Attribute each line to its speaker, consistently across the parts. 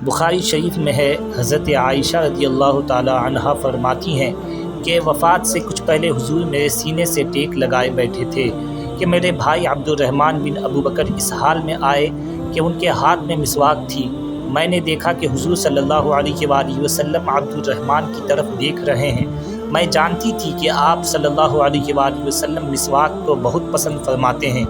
Speaker 1: بخاری شریف میں ہے، حضرت عائشہ رضی اللہ تعالی عنہا فرماتی ہیں کہ وفات سے کچھ پہلے حضور میرے سینے سے ٹیک لگائے بیٹھے تھے کہ میرے بھائی عبد الرحمن بن ابو بکر اس حال میں آئے کہ ان کے ہاتھ میں مسواک تھی۔ میں نے دیکھا کہ حضور صلی اللہ علیہ وآلہ وسلم عبد الرحمن کی طرف دیکھ رہے ہیں۔ میں جانتی تھی کہ آپ صلی اللہ علیہ وآلہ وسلم مسواک کو بہت پسند فرماتے ہیں۔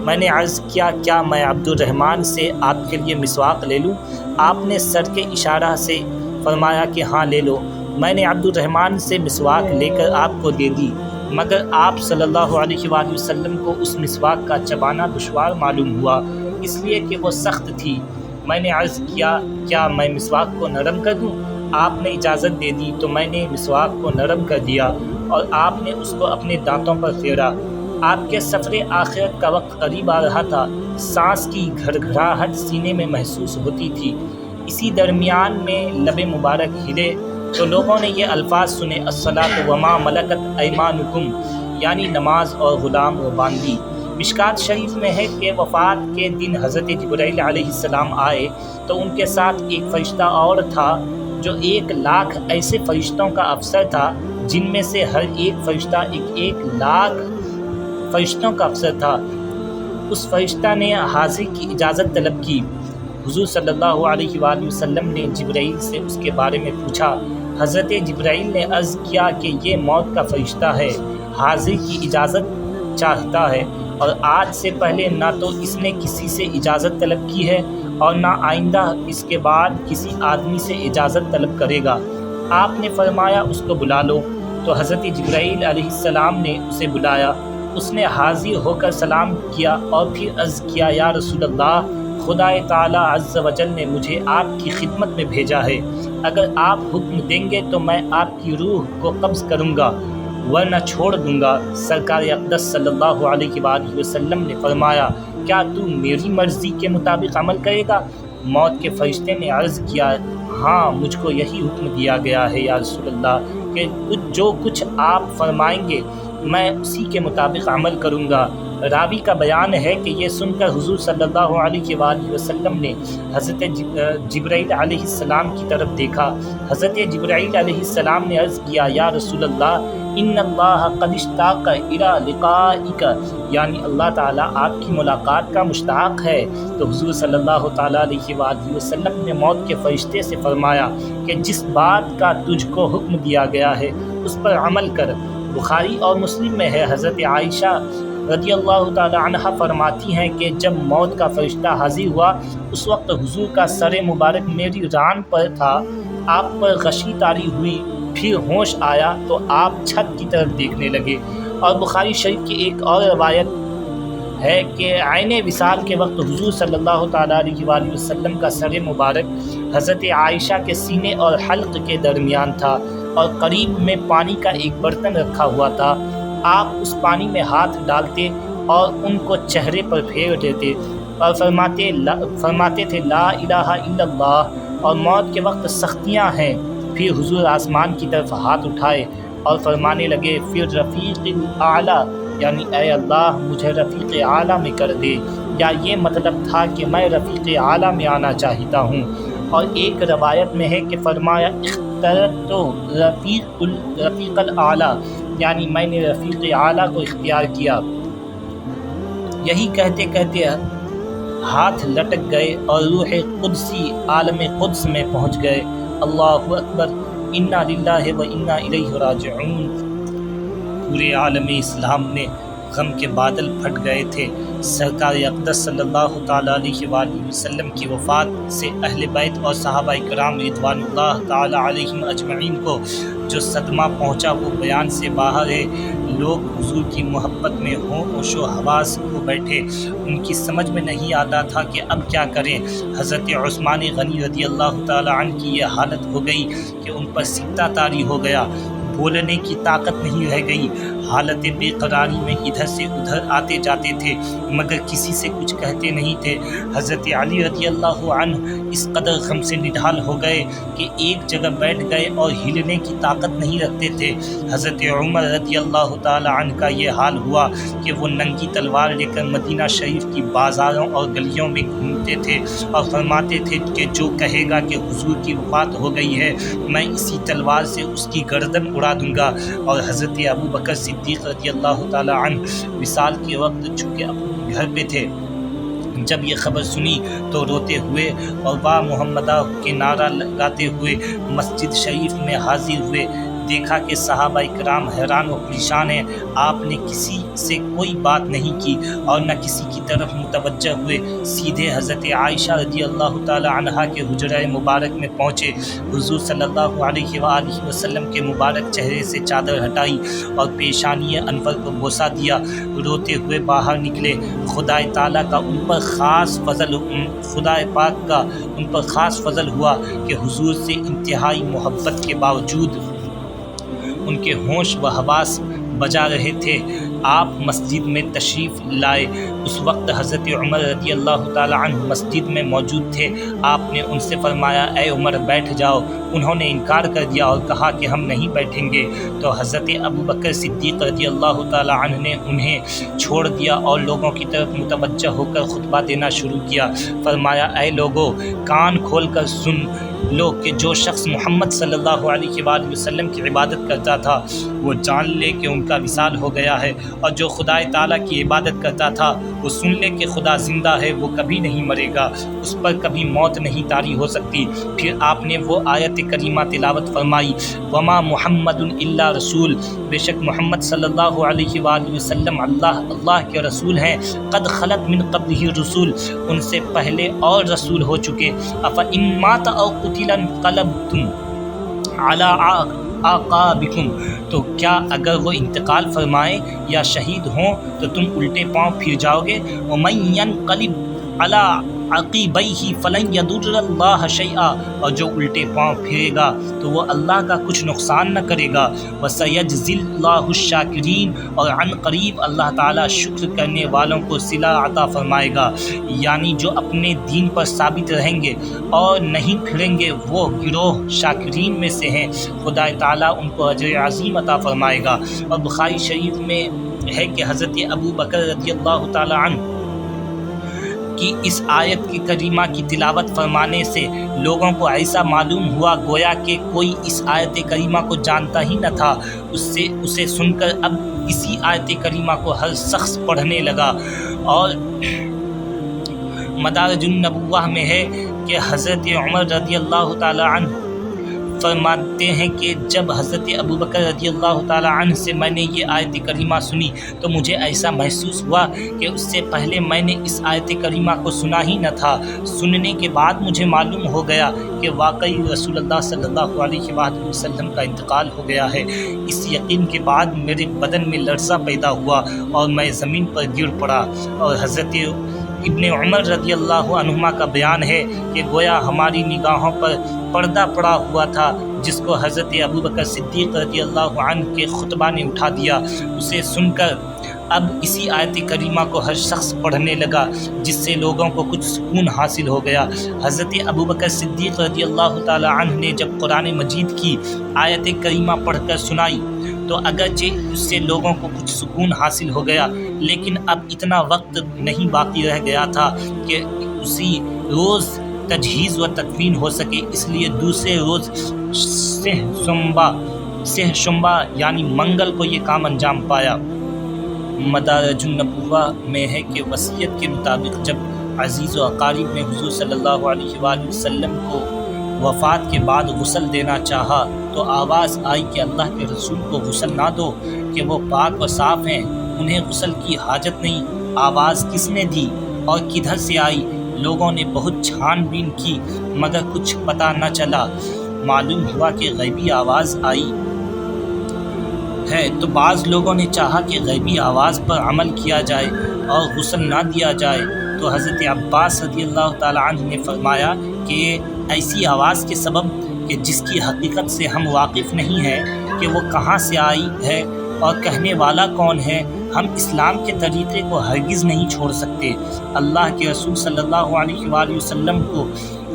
Speaker 1: میں نے عرض کیا، کیا میں عبد الرحمن سے آپ کے لیے مسواک لے لوں؟ آپ نے سر کے اشارہ سے فرمایا کہ ہاں لے لو۔ میں نے عبد الرحمن سے مسواک لے کر آپ کو دے دی، مگر آپ صلی اللہ علیہ وآلہ وسلم کو اس مسواک کا چبانا دشوار معلوم ہوا، اس لیے کہ وہ سخت تھی۔ میں نے عرض کیا، کیا میں مسواک کو نرم کر دوں؟ آپ نے اجازت دے دی تو میں نے مسواک کو نرم کر دیا اور آپ نے اس کو اپنے دانتوں پر پھیرا۔ آپ کے سفر آخرت کا وقت قریب آ رہا تھا، سانس کی گھڑگھڑاہٹ سینے میں محسوس ہوتی تھی۔ اسی درمیان میں لب مبارک ہلے تو لوگوں نے یہ الفاظ سنے، الصلاۃ وما ملکت ایمانکم، یعنی نماز اور غلام و باندی۔ مشکات شریف میں ہے کہ وفات کے دن حضرت جبرائیل علیہ السلام آئے تو ان کے ساتھ ایک فرشتہ اور تھا جو 1,00,000 ایسے فرشتوں کا افسر تھا، جن میں سے ہر ایک فرشتہ 1,00,000 فرشتوں کا افسر تھا۔ اس فرشتہ نے حاضر کی اجازت طلب کی۔ حضور صلی اللہ علیہ وآلہ وسلم نے جبرائیل سے اس کے بارے میں پوچھا۔ حضرت جبرائیل نے عرض کیا کہ یہ موت کا فرشتہ ہے، حاضر کی اجازت چاہتا ہے، اور آج سے پہلے نہ تو اس نے کسی سے اجازت طلب کی ہے اور نہ آئندہ اس کے بعد کسی آدمی سے اجازت طلب کرے گا۔ آپ نے فرمایا اس کو بلا لو، تو حضرت جبرائیل علیہ السلام نے اسے بلایا۔ اس نے حاضر ہو کر سلام کیا اور پھر عرض کیا، یا رسول اللہ، خدا تعالی عز و جل نے مجھے آپ کی خدمت میں بھیجا ہے۔ اگر آپ حکم دیں گے تو میں آپ کی روح کو قبض کروں گا، ورنہ چھوڑ دوں گا۔ سرکار اقدس صلی اللہ علیہ وآلہ وسلم نے فرمایا، کیا تو میری مرضی کے مطابق عمل کرے گا؟ موت کے فرشتے نے عرض کیا، ہاں مجھ کو یہی حکم دیا گیا ہے یا رسول اللہ، کہ جو کچھ آپ فرمائیں گے میں اسی کے مطابق عمل کروں گا۔ راوی کا بیان ہے کہ یہ سن کر حضور صلی اللہ علیہ وآلہ وسلم نے حضرت جبرائیل علیہ السلام کی طرف دیکھا۔ حضرت جبرائیل علیہ السلام نے عرض کیا، یا رسول اللہ، ان اللہ قد اشتاق الی لقائک، یعنی اللہ تعالیٰ آپ کی ملاقات کا مشتاق ہے۔ تو حضور صلی اللہ تعالیٰ علیہ وآلہ وسلم نے موت کے فرشتے سے فرمایا کہ جس بات کا تجھ کو حکم دیا گیا ہے اس پر عمل کر۔ بخاری اور مسلم میں ہے، حضرت عائشہ رضی اللہ تعالی عنہ فرماتی ہیں کہ جب موت کا فرشتہ حاضر ہوا اس وقت حضور کا سر مبارک میری ران پر تھا، آپ پر غشی طاری ہوئی، پھر ہوش آیا تو آپ چھت کی طرف دیکھنے لگے۔ اور بخاری شریف کی ایک اور روایت ہے کہ عین وصال کے وقت حضور صلی اللہ تعالیٰ علیہ وآلہ وسلم کا سر مبارک حضرت عائشہ کے سینے اور حلق کے درمیان تھا، اور قریب میں پانی کا ایک برتن رکھا ہوا تھا۔ آپ اس پانی میں ہاتھ ڈالتے اور ان کو چہرے پر پھیر دیتے اور فرماتے تھے، لا الہ الا اللہ، اور موت کے وقت سختیاں ہیں۔ پھر حضور آسمان کی طرف ہاتھ اٹھائے اور فرمانے لگے، پھر رفیق اعلیٰ، یعنی اے اللہ مجھے رفیق اعلیٰ میں کر دے، یا یہ مطلب تھا کہ میں رفیق اعلیٰ میں آنا چاہتا ہوں۔ اور ایک روایت میں ہے کہ فرمایا، اخترت تو رفیق الاعلیٰ، یعنی میں نے رفیق اعلیٰ کو اختیار کیا۔ یہی کہتے کہتے ہاتھ لٹک گئے اور روح قدسی عالم قدس میں پہنچ گئے۔ اللہ اکبر، انا للہ و انا الیہ راجعون۔ پورے عالم اسلام میں غم کے بادل پھٹ گئے تھے۔ سرکار اقدس صلی اللہ تعالیٰ علیہ وآلہ وسلم کی وفات سے اہل بیت اور صحابہ کرام رضوان اللہ تعالیٰ علیہم اجمعین کو جو صدمہ پہنچا وہ بیان سے باہر ہے۔ لوگ حضور کی محبت میں ہوش و حواس کھو بیٹھے، ان کی سمجھ میں نہیں آتا تھا کہ اب کیا کریں۔ حضرت عثمان غنی رضی اللہ تعالیٰ عنہ کی یہ حالت ہو گئی کہ ان پر سکتہ طاری ہو گیا، بولنے کی طاقت نہیں رہ گئی۔ حالت بے قراری میں ادھر سے ادھر آتے جاتے تھے مگر کسی سے کچھ کہتے نہیں تھے۔ حضرت علی رضی اللہ عنہ اس قدر غم سے نڈھال ہو گئے کہ ایک جگہ بیٹھ گئے اور ہلنے کی طاقت نہیں رکھتے تھے۔ حضرت عمر رضی اللہ تعالی عنہ کا یہ حال ہوا کہ وہ ننگی تلوار لے کر مدینہ شریف کی بازاروں اور گلیوں میں گھومتے تھے اور فرماتے تھے کہ جو کہے گا کہ حضور کی وفات ہو گئی ہے میں اسی تلوار سے اس کی گردن اڑا دوں گا۔ اور حضرت ابو بکر صدیق رضی اللہ تعالی عنہ وصال کے وقت چونکہ اپنے گھر پہ تھے، جب یہ خبر سنی تو روتے ہوئے اور با محمدہ کے نعرہ لگاتے ہوئے مسجد شریف میں حاضر ہوئے۔ دیکھا کہ صحابہ کرام حیران و پریشان ہیں، آپ نے کسی سے کوئی بات نہیں کی اور نہ کسی کی طرف متوجہ ہوئے، سیدھے حضرت عائشہ رضی اللہ تعالی عنہا کے حجرہ مبارک میں پہنچے، حضور صلی اللہ علیہ وآلہ وسلم کے مبارک چہرے سے چادر ہٹائی اور پیشانی انور کو بوسہ دیا، روتے ہوئے باہر نکلے۔ خدا تعالیٰ کا ان پر خاص فضل ہوا کہ حضور سے انتہائی محبت کے باوجود ان کے ہوش و حواس بجا رہے تھے۔ آپ مسجد میں تشریف لائے، اس وقت حضرت عمر رضی اللہ تعالی عنہ مسجد میں موجود تھے۔ آپ نے ان سے فرمایا اے عمر بیٹھ جاؤ، انہوں نے انکار کر دیا اور کہا کہ ہم نہیں بیٹھیں گے، تو حضرت ابو بکر صدیق رضی اللہ تعالی عنہ نے انہیں چھوڑ دیا اور لوگوں کی طرف متوجہ ہو کر خطبہ دینا شروع کیا۔ فرمایا اے لوگو، کان کھول کر سن لو کہ جو شخص محمد صلی اللہ علیہ وآلہ وسلم کی عبادت کرتا تھا وہ جان لے کہ ان کا وصال ہو گیا ہے، اور جو خدا تعالیٰ کی عبادت کرتا تھا وہ سن لے کہ خدا زندہ ہے، وہ کبھی نہیں مرے گا، اس پر کبھی موت نہیں طاری ہو سکتی۔ پھر آپ نے وہ آیت کریمہ تلاوت فرمائی، وما محمد الا رسول، بے شک محمد صلی اللہ علیہ وآلہ وسلم اللہ کے رسول ہیں، قد خلت من قبلہ الرسول، ان سے پہلے اور رسول ہو چکے، افإن مات او قتل انقلبتم علی اعقابکم، تو کیا اگر وہ انتقال فرمائیں یا شہید ہوں تو تم الٹے پاؤں پھر جاؤ گے؟ ومن ینقلب علی عقبیہ فلن یضر اللہ شیئا، اور جو الٹے پاؤں پھرے گا تو وہ اللہ کا کچھ نقصان نہ کرے گا۔ وسیجزی اللہ الشاکرین، اور عن قریب اللہ تعالیٰ شکر کرنے والوں کو صلہ عطا فرمائے گا، یعنی جو اپنے دین پر ثابت رہیں گے اور نہیں پھریں گے وہ گروہ شاکرین میں سے ہیں، خدا تعالیٰ ان کو اجر عظیم عطا فرمائے گا۔ اور بخاری شریف میں ہے کہ حضرت ابو بکر رضی اللہ تعالی عنہ کی اس آیت کی کریمہ کی تلاوت فرمانے سے لوگوں کو ایسا معلوم ہوا گویا کہ کوئی اس آیت کریمہ کو جانتا ہی نہ تھا، اسے سن کر اب اسی آیت کریمہ کو ہر شخص پڑھنے لگا۔ اور مدارج النبوہ میں ہے کہ حضرت عمر رضی اللہ تعالی عنہ فرماتے ہیں کہ جب حضرت ابو بکر رضی اللہ تعالی عنہ سے میں نے یہ آیت کریمہ سنی تو مجھے ایسا محسوس ہوا کہ اس سے پہلے میں نے اس آیت کریمہ کو سنا ہی نہ تھا۔ سننے کے بعد مجھے معلوم ہو گیا کہ واقعی رسول اللہ صلی اللہ علیہ وآلہ وسلم کا انتقال ہو گیا ہے۔ اس یقین کے بعد میرے بدن میں لرزہ پیدا ہوا اور میں زمین پر گر پڑا۔ اور حضرت ابن عمر رضی اللہ عنہما کا بیان ہے کہ گویا ہماری نگاہوں پر پردہ پڑا ہوا تھا جس کو حضرت ابو بکر صدیق رضی اللہ عنہ کے خطبہ نے اٹھا دیا۔ اسے سن کر اب اسی آیت کریمہ کو ہر شخص پڑھنے لگا جس سے لوگوں کو کچھ سکون حاصل ہو گیا۔ حضرت ابو بکر صدیق رضی اللہ تعالی عنہ نے جب قرآن مجید کی آیت کریمہ پڑھ کر سنائی تو اگرچہ اس سے لوگوں کو کچھ سکون حاصل ہو گیا لیکن اب اتنا وقت نہیں باقی رہ گیا تھا کہ اسی روز تجہیز و تدفین ہو سکے، اس لیے دوسرے روز سہ شنبہ یعنی منگل کو یہ کام انجام پایا۔ مدارج النبوہ میں ہے کہ وصیت کے مطابق جب عزیز و اقارب نے حضور صلی اللہ علیہ وآلہ وسلم کو وفات کے بعد غسل دینا چاہا تو آواز آئی کہ اللہ کے رسول کو غسل نہ دو کہ وہ پاک و صاف ہیں، انہیں غسل کی حاجت نہیں۔ آواز کس نے دی اور کدھر سے آئی؟ لوگوں نے بہت چھان بین کی مگر کچھ پتہ نہ چلا۔ معلوم ہوا کہ غیبی آواز آئی ہے تو بعض لوگوں نے چاہا کہ غیبی آواز پر عمل کیا جائے اور غسل نہ دیا جائے، تو حضرت عباس رضی اللہ تعالی عنہ نے فرمایا کہ ایسی آواز کے سبب کہ جس کی حقیقت سے ہم واقف نہیں ہیں کہ وہ کہاں سے آئی ہے اور کہنے والا کون ہے؟ ہم اسلام کے طریقے کو ہرگز نہیں چھوڑ سکتے۔ اللہ کے رسول صلی اللہ علیہ وآلہ وسلم کو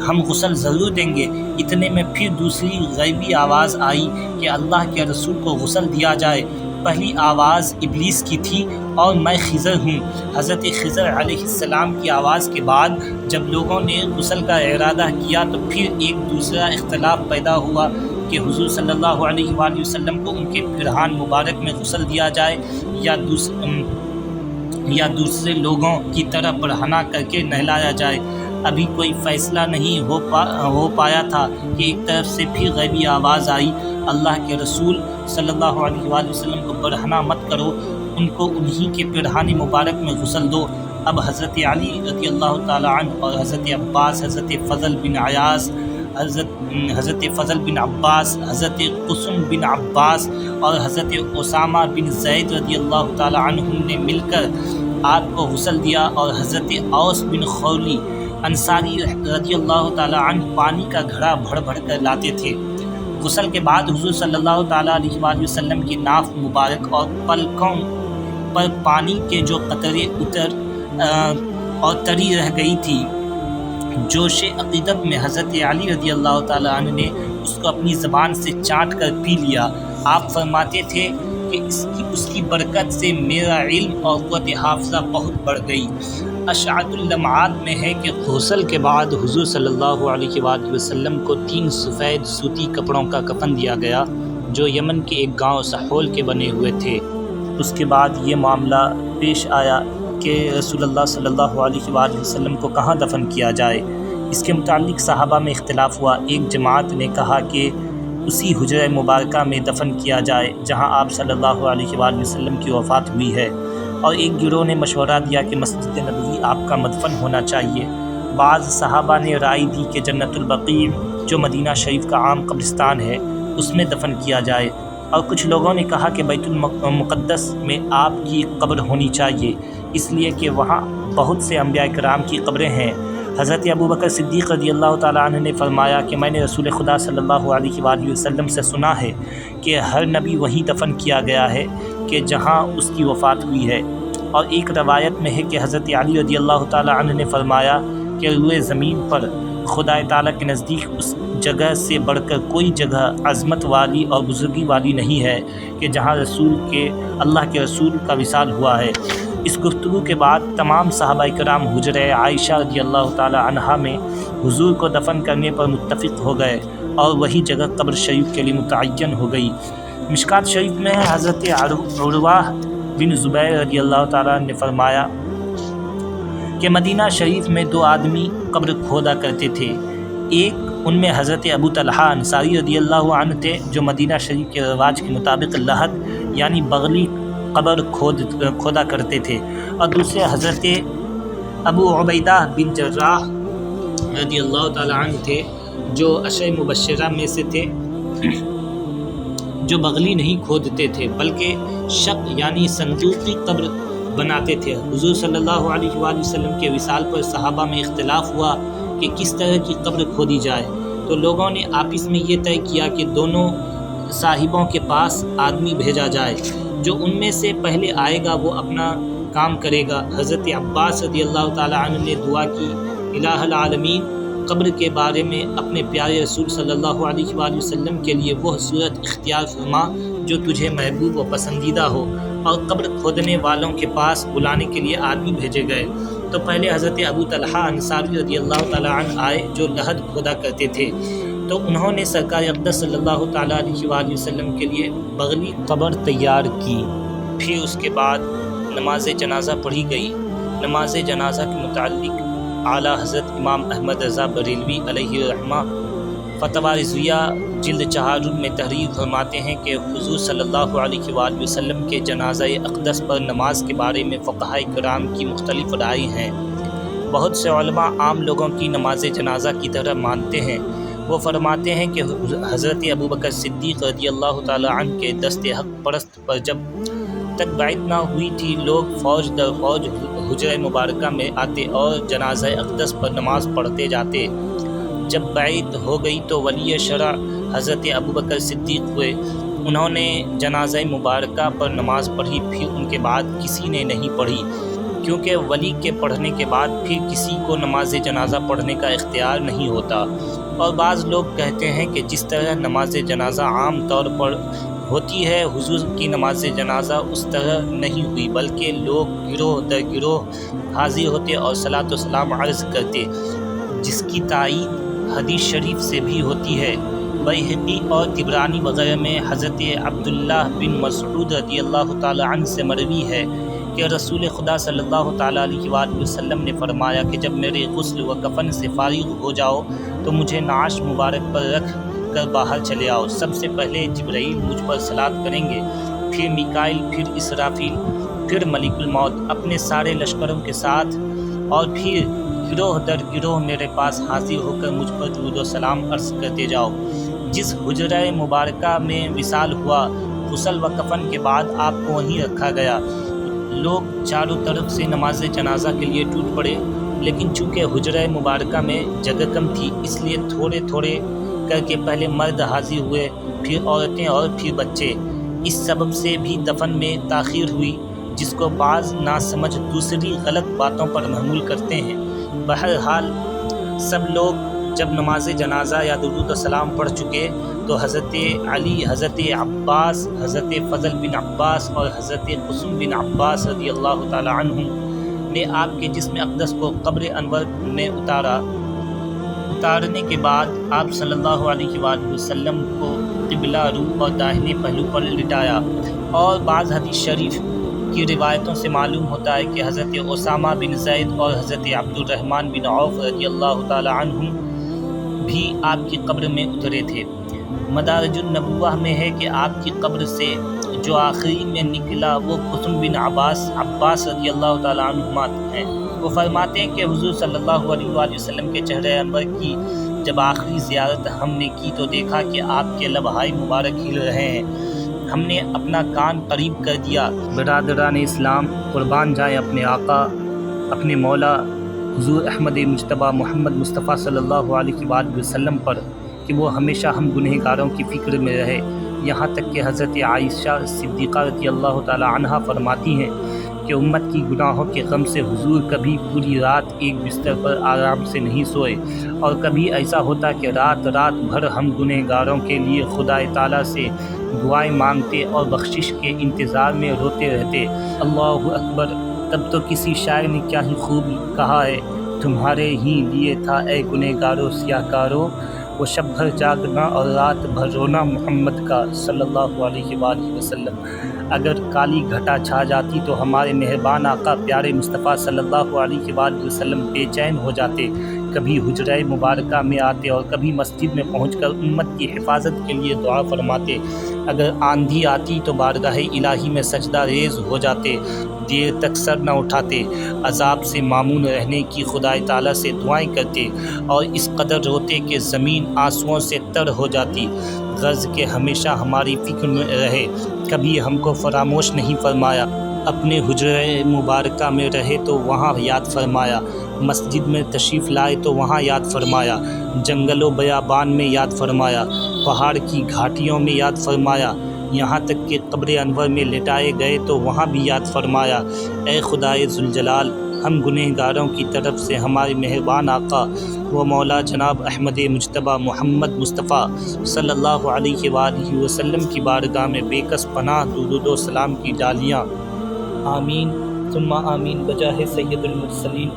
Speaker 1: ہم غسل ضرور دیں گے۔ اتنے میں پھر دوسری غیبی آواز آئی کہ اللہ کے رسول کو غسل دیا جائے۔ پہلی آواز ابلیس کی تھی اور میں خضر ہوں۔ حضرت خضر علیہ السلام کی آواز کے بعد جب لوگوں نے غسل کا ارادہ کیا تو پھر ایک دوسرا اختلاف پیدا ہوا کہ حضور صلی اللہ علیہ وآلہ وسلم کو ان کے پیرہان مبارک میں غسل دیا جائے یا دوسرے لوگوں کی طرح برہنہ کر کے نہلایا جائے۔ ابھی کوئی فیصلہ نہیں ہو پایا تھا کہ ایک طرف سے پھر غیبی آواز آئی، اللہ کے رسول صلی اللہ علیہ وآلہ وسلم کو برہنہ مت کرو، ان کو انہی کے پیرہان مبارک میں غسل دو۔ اب حضرت علی رضی اللہ تعالیٰ عنہ اور حضرت عباس، حضرت فضل بن عیاض، حضرت فضل بن عباس، حضرت قسم بن عباس اور حضرت اسامہ بن زید رضی اللہ تعالیٰ عنہم نے مل کر آپ کو غسل دیا، اور حضرت اوس بن خولی انصاری رضی اللہ تعالیٰ عنہ پانی کا گھڑا بھر بھر کر لاتے تھے۔ غسل کے بعد حضور صلی اللہ تعالیٰ علیہ وآلہ وسلم کی ناف مبارک اور پلکوں پر پانی کے جو قطرے اتر اور تری رہ گئی تھی، جوش عقیدت میں حضرت علی رضی اللہ تعالیٰ عنہ نے اس کو اپنی زبان سے چاٹ کر پی لیا۔ آپ فرماتے تھے کہ اس کی برکت سے میرا علم اور قوت حافظہ بہت بڑھ گئی۔ اشعۃ اللمعات میں ہے کہ غسل کے بعد حضور صلی اللہ علیہ وآلہ وسلم کو 3 سفید سوتی کپڑوں کا کفن دیا گیا جو یمن کے ایک گاؤں سحول کے بنے ہوئے تھے۔ اس کے بعد یہ معاملہ پیش آیا کہ رسول اللہ صلی اللہ علیہ وآلہ وسلم کو کہاں دفن کیا جائے۔ اس کے متعلق صحابہ میں اختلاف ہوا۔ ایک جماعت نے کہا کہ اسی حجرہ مبارکہ میں دفن کیا جائے جہاں آپ صلی اللہ علیہ وآلہ وسلم کی وفات ہوئی ہے، اور ایک گروہ نے مشورہ دیا کہ مسجد نبوی آپ کا مدفن ہونا چاہیے۔ بعض صحابہ نے رائے دی کہ جنت البقیع جو مدینہ شریف کا عام قبرستان ہے اس میں دفن کیا جائے، اور کچھ لوگوں نے کہا کہ بیت المقدس میں آپ کی قبر ہونی چاہیے، اس لیے کہ وہاں بہت سے انبیاء کرام کی قبریں ہیں۔ حضرت ابوبکر صدیق رضی اللہ تعالیٰ عنہ نے فرمایا کہ میں نے رسول خدا صلی اللہ علیہ وآلہ وسلم سے سنا ہے کہ ہر نبی وہیں دفن کیا گیا ہے کہ جہاں اس کی وفات ہوئی ہے، اور ایک روایت میں ہے کہ حضرت علی رضی اللہ تعالیٰ عنہ نے فرمایا کہ روئے زمین پر خدا تعالیٰ کے نزدیک اس جگہ سے بڑھ کر کوئی جگہ عظمت والی اور بزرگی والی نہیں ہے کہ جہاں اللہ کے رسول کا وصال ہوا ہے۔ اس گفتگو کے بعد تمام صحابہ کرام حجرہ عائشہ رضی اللہ تعالیٰ عنہا میں حضور کو دفن کرنے پر متفق ہو گئے، اور وہی جگہ قبر شریف کے لیے متعین ہو گئی۔ مشکات شریف میں حضرت عروہ بن زبیر رضی اللہ تعالیٰ عنہ نے فرمایا کہ مدینہ شریف میں 2 آدمی قبر کھودا کرتے تھے۔ ایک ان میں حضرت ابو طلحہ انصاری رضی اللہ عنہ تھے جو مدینہ شریف کے رواج کے مطابق لحد یعنی بغلی قبر کھودا کرتے تھے، اور دوسرے حضرت ابو عبیدہ بن جراح رضی اللہ تعالیٰ عنہ تھے جو عشر مبشرہ میں سے تھے، جو بغلی نہیں کھودتے تھے بلکہ شق یعنی صندوقی قبر بناتے تھے۔ حضور صلی اللہ علیہ وآلہ وسلم کے وصال پر صحابہ میں اختلاف ہوا کہ کس طرح کی قبر کھودی جائے، تو لوگوں نے آپس میں یہ طے کیا کہ دونوں صاحبوں کے پاس آدمی بھیجا جائے، جو ان میں سے پہلے آئے گا وہ اپنا کام کرے گا۔ حضرت عباس رضی اللہ تعالیٰ عنہ نے دعا کی، الہ العالمین، قبر کے بارے میں اپنے پیارے رسول صلی اللہ علیہ وآلہ وسلم کے لیے وہ صورت اختیار فرما جو تجھے محبوب و پسندیدہ ہو، اور قبر کھودنے والوں کے پاس بلانے کے لیے آدمی بھیجے گئے۔ تو پہلے حضرت ابو طلحہ انصاری رضی اللہ تعالیٰ عنہ آئے جو لحد کھودا کرتے تھے، تو انہوں نے سرکار اقدس صلی اللہ تعالیٰ علیہ وآلہ وسلم کے لیے بغلی قبر تیار کی۔ پھر اس کے بعد نماز جنازہ پڑھی گئی۔ نماز جنازہ کے متعلق اعلیٰ حضرت امام احمد رضا بریلوی علیہ الرحمہ فتویٰ رضویہ جلد 4 میں تحریر فرماتے ہیں کہ حضور صلی اللہ علیہ وآلہ وسلم کے جنازہ اقدس پر نماز کے بارے میں فقہاء کرام کی مختلف رائے ہیں۔ بہت سے علماء عام لوگوں کی نماز جنازہ کی طرح مانتے ہیں۔ وہ فرماتے ہیں کہ حضرت ابوبکر صدیق رضی اللہ تعالیٰ عنہ کے دست حق پرست پر جب تک بیعت نہ ہوئی تھی، لوگ فوج در فوج حجرہ مبارکہ میں آتے اور جنازہ اقدس پر نماز پڑھتے جاتے۔ جب بیعت ہو گئی تو ولی شرع حضرت ابوبکر صدیق ہوئے، انہوں نے جنازہ مبارکہ پر نماز پڑھی، پھر ان کے بعد کسی نے نہیں پڑھی، کیونکہ ولی کے پڑھنے کے بعد پھر کسی کو نماز جنازہ پڑھنے کا اختیار نہیں ہوتا۔ اور بعض لوگ کہتے ہیں کہ جس طرح نماز جنازہ عام طور پر ہوتی ہے، حضور کی نماز جنازہ اس طرح نہیں ہوئی، بلکہ لوگ گروہ در گروہ حاضر ہوتے اور صلاۃ و سلام عرض کرتے، جس کی تائید حدیث شریف سے بھی ہوتی ہے۔ بیہقی اور طبرانی وغیرہ میں حضرت عبداللہ بن مسعود رضی اللہ تعالی عنہ سے مروی ہے کہ رسول خدا صلی اللہ تعالیٰ علیہ وآلہ وسلم نے فرمایا کہ جب میرے غسل و کفن سے فارغ ہو جاؤ تو مجھے نعش مبارک پر رکھ کر باہر چلے آؤ۔ سب سے پہلے جبرائیل مجھ پر صلات کریں گے، پھر میکائیل، پھر اسرافیل، پھر ملک الموت اپنے سارے لشکروں کے ساتھ، اور پھر گروہ در گروہ میرے پاس حاضر ہو کر مجھ پر درود و سلام عرض کرتے جاؤ۔ جس حجرہ مبارکہ میں وصال ہوا، غسل و کفن کے بعد آپ کو وہیں رکھا گیا۔ لوگ چاروں طرف سے نماز جنازہ کے لیے ٹوٹ پڑے، لیکن چونکہ حجرہ مبارکہ میں جگہ کم تھی، اس لیے تھوڑے تھوڑے کر کے پہلے مرد حاضر ہوئے، پھر عورتیں اور پھر بچے۔ اس سبب سے بھی دفن میں تاخیر ہوئی، جس کو بعض ناسمجھ دوسری غلط باتوں پر محمول کرتے ہیں۔ بہرحال سب لوگ جب نماز جنازہ یا درود و سلام پڑھ چکے تو حضرت علی، حضرت عباس، حضرت فضل بن عباس اور حضرت قاسم بن عباس رضی اللہ تعالی عنہم نے آپ کے جسم اقدس کو قبر انور میں اتارنے کے بعد آپ صلی اللہ علیہ وآلہ وسلم کو قبلہ رو اور داہنے پہلو پر لٹایا۔ اور بعض حدیث شریف کی روایتوں سے معلوم ہوتا ہے کہ حضرت اسامہ بن زید اور حضرت عبد الرحمن بن عوف رضی اللہ تعالی عنہم بھی آپ کی قبر میں اترے تھے۔ مدارج النبوہ میں ہے کہ آپ کی قبر سے جو آخری میں نکلا وہ قاسم بن عباس رضی اللہ تعالی عنہما ہیں۔ وہ فرماتے ہیں کہ حضور صلی اللہ علیہ وآلہ وسلم کے چہرہ انور کی جب آخری زیارت ہم نے کی تو دیکھا کہ آپ کے لبہائے مبارک ہل رہے ہیں۔ ہم نے اپنا کان قریب کر دیا۔ برادران اسلام، قربان جائیں اپنے آقا، اپنے مولا حضور احمد مجتبیٰ محمد مصطفیٰ صلی اللہ علیہ وآلہ وسلم پر کہ وہ ہمیشہ ہم گنہگاروں کی فکر میں رہے۔ یہاں تک کہ حضرت عائشہ صدیقہ رضی اللہ تعالی عنہا فرماتی ہیں کہ امت کی گناہوں کے غم سے حضور کبھی پوری رات ایک بستر پر آرام سے نہیں سوئے، اور کبھی ایسا ہوتا کہ رات بھر ہم گنہگاروں کے لیے خدا تعالیٰ سے دعائیں مانگتے اور بخشش کے انتظار میں روتے رہتے۔ اللہ اکبر! تب تو کسی شاعر نے کیا ہی خوب کہا ہے، تمہارے ہی لیے تھا اے گنہگارو سیاہ کارو، وہ شب بھر جاگنا اور رات بھر رونا محمد کا صلی اللہ علیہ وآلہ وسلم۔ اگر کالی گھٹا چھا جاتی تو ہمارے مہربان آقا پیارے مصطفیٰ صلی اللہ علیہ وآلہ وسلم بے چین ہو جاتے، کبھی حجرہ مبارکہ میں آتے اور کبھی مسجد میں پہنچ کر امت کی حفاظت کے لیے دعا فرماتے۔ اگر آندھی آتی تو بارگاہ الہی میں سجدہ ریز ہو جاتے، دیر تک سر نہ اٹھاتے، عذاب سے معمون رہنے کی خدا تعالیٰ سے دعائیں کرتے، اور اس قدر روتے کہ زمین آنسوؤں سے تر ہو جاتی۔ غرض کہ ہمیشہ ہماری فکر میں رہے، کبھی ہم کو فراموش نہیں فرمایا۔ اپنے حجرہ مبارکہ میں رہے تو وہاں یاد فرمایا، مسجد میں تشریف لائے تو وہاں یاد فرمایا، جنگل و بیابان میں یاد فرمایا، پہاڑ کی گھاٹیوں میں یاد فرمایا، یہاں تک کہ قبر انور میں لٹائے گئے تو وہاں بھی یاد فرمایا۔ اے خدائے ذوالجلال، ہم گنہگاروں کی طرف سے ہمارے مہربان آقا و مولا جناب احمد مجتبیٰ محمد مصطفیٰ صلی اللہ علیہ وآلہ وسلم کی بارگاہ میں بے کس پناہ درود و سلام کی ڈالیاں۔ آمین ثم آمین بجاہ سید المرسلین۔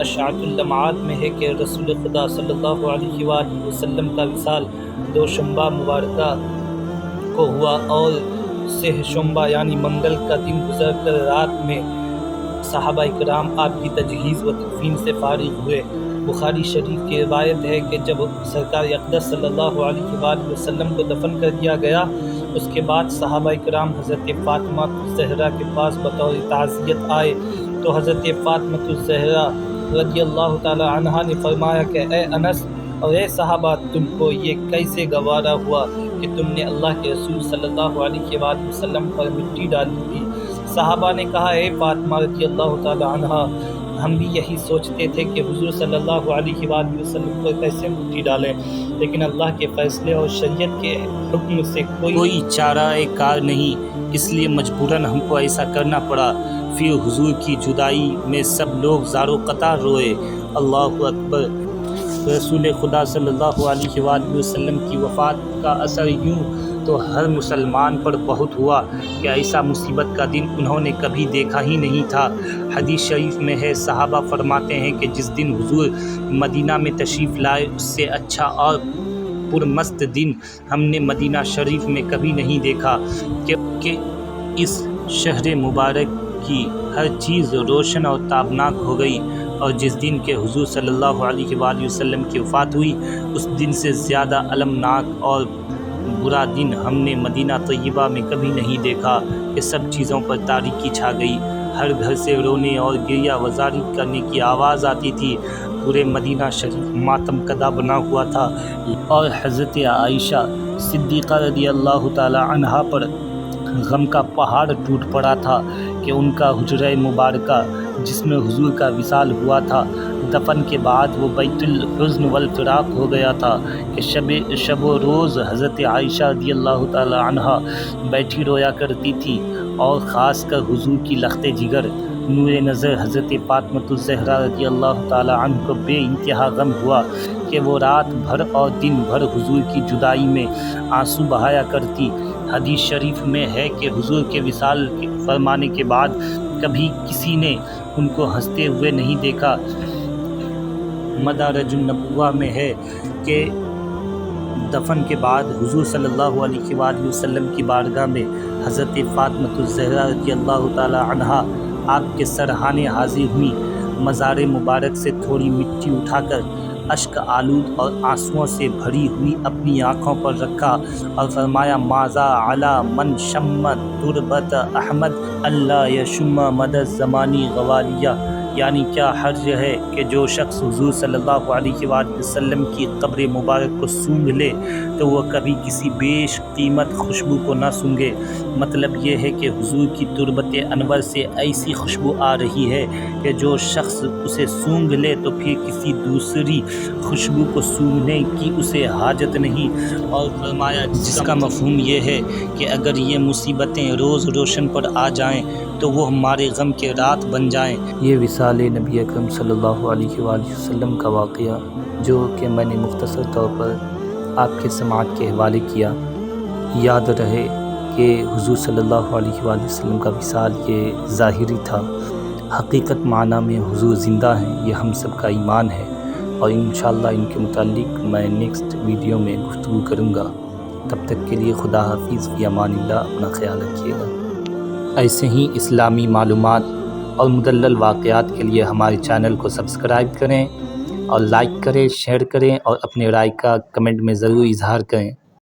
Speaker 1: اشعۃ اللمعات میں ہے کہ رسول خدا صلی اللہ علیہ وآلہ وسلم کا وصال دوشنبہ مبارکہ کو ہوا، اور سہ شنبہ یعنی منگل کا دن گزر کر رات میں صحابہ کرام آپ کی تجہیز و تکفین سے فارغ ہوئے۔ بخاری شریف کی روایت ہے کہ جب سرکار اقدس صلی اللہ علیہ وآلہ وسلم کو دفن کر دیا گیا، اس کے بعد صحابہ کرام حضرت فاطمہ الزہرا کے پاس بطور تعزیت آئے تو حضرت فاطمہ الزہرا رضی اللہ تعالی عنہا نے فرمایا کہ اے انس اور اے صحابہ، تم کو یہ کیسے گوارا ہوا کہ تم نے اللہ کے رسول صلی اللہ علیہ وآلہ وسلم پر مٹی ڈالی تھی؟ صحابہ نے کہا، اے فاطمہ رضی اللہ تعالی عنہا، ہم بھی یہی سوچتے تھے کہ حضور صلی اللہ علیہ وآلہ وسلم پر کیسے مٹی ڈالیں۔ لیکن اللہ کے فیصلے اور شریعت کے حکم سے کوئی چارہ کار نہیں، اس لیے مجبوراً ہم کو ایسا کرنا پڑا۔ پھر حضور کی جدائی میں سب لوگ زار و قطار روئے۔ اللہ اکبر۔ رسول خدا صلی اللہ علیہ وآلہ وسلم کی وفات کا اثر یوں تو ہر مسلمان پر بہت ہوا کہ ایسا مصیبت کا دن انہوں نے کبھی دیکھا ہی نہیں تھا۔ حدیث شریف میں ہے، صحابہ فرماتے ہیں کہ جس دن حضور مدینہ میں تشریف لائے اس سے اچھا اور پرمست دن ہم نے مدینہ شریف میں کبھی نہیں دیکھا کہ اس شہر مبارک کی ہر چیز روشن اور تابناک ہو گئی، اور جس دن کے حضور صلی اللہ علیہ وآلہ وسلم کی وفات ہوئی اس دن سے زیادہ المناک اور برا دن ہم نے مدینہ طیبہ میں کبھی نہیں دیکھا کہ سب چیزوں پر تاریکی چھا گئی، ہر گھر سے رونے اور گریہ وزاری کرنے کی آواز آتی تھی، پورے مدینہ شریف ماتم کدہ بنا ہوا تھا، اور حضرت عائشہ صدیقہ رضی اللہ تعالی عنہا پر غم کا پہاڑ ٹوٹ پڑا تھا کہ ان کا حجرہ مبارکہ جس میں حضور کا وصال ہوا تھا، دفن کے بعد وہ بیت الحزن والفراق ہو گیا تھا کہ شب و روز حضرت عائشہ رضی اللہ تعالی عنہا بیٹھی رویا کرتی تھی، اور خاص کر حضور کی لخت جگر نور نظر حضرت فاطمۃ الزہرا رضی اللہ تعالی عنہ کو بے انتہا غم ہوا کہ وہ رات بھر اور دن بھر حضور کی جدائی میں آنسو بہایا کرتی۔ حدیث شریف میں ہے کہ حضور کے وصال فرمانے کے بعد کبھی کسی نے ان کو ہنستے ہوئے نہیں دیکھا۔ مدارج النبوہ میں ہے کہ دفن کے بعد حضور صلی اللہ علیہ وآلہ وسلم کی بارگاہ میں حضرت فاطمۃ الزہرا رضی اللہ تعالی عنہا آپ کے سرہانے حاضر ہوئیں، مزار مبارک سے تھوڑی مٹی اٹھا کر اشک آلود اور آنسوؤں سے بھری ہوئی اپنی آنکھوں پر رکھا اور فرمایا، ماذا علی من شم تربت احمد اللہ یشم مد الزمانی غوالیہ، یعنی کیا حرج ہے کہ جو شخص حضور صلی اللہ علیہ وآلہ وسلم کی قبر مبارک کو سونگھ لے تو وہ کبھی کسی بیش قیمت خوشبو کو نہ سونگھے۔ مطلب یہ ہے کہ حضور کی تربت انور سے ایسی خوشبو آ رہی ہے کہ جو شخص اسے سونگھ لے تو پھر کسی دوسری خوشبو کو سونگھنے کی اسے حاجت نہیں، اور فرمایا جس کا مفہوم یہ ہے کہ اگر یہ مصیبتیں روز روشن پر آ جائیں تو وہ ہمارے غم کے رات بن جائیں۔ یہ وصال نبی اکرم صلی اللہ علیہ وآلہ وسلم کا واقعہ جو کہ میں نے مختصر طور پر آپ کے سماعت کے حوالے کیا، یاد رہے کہ حضور صلی اللہ علیہ وآلہ وسلم کا وصال یہ ظاہری تھا، حقیقت معنی میں حضور زندہ ہیں، یہ ہم سب کا ایمان ہے، اور انشاءاللہ ان کے متعلق میں نیکسٹ ویڈیو میں گفتگو کروں گا۔ تب تک کے لیے خدا حافظ، فی امان اللہ، اپنا خیال رکھیے گا۔ ایسے ہی اسلامی معلومات اور مدلل واقعات کے لیے ہمارے چینل کو سبسکرائب کریں اور لائک کریں، شیئر کریں، اور اپنے رائے کا کمنٹ میں ضرور اظہار کریں۔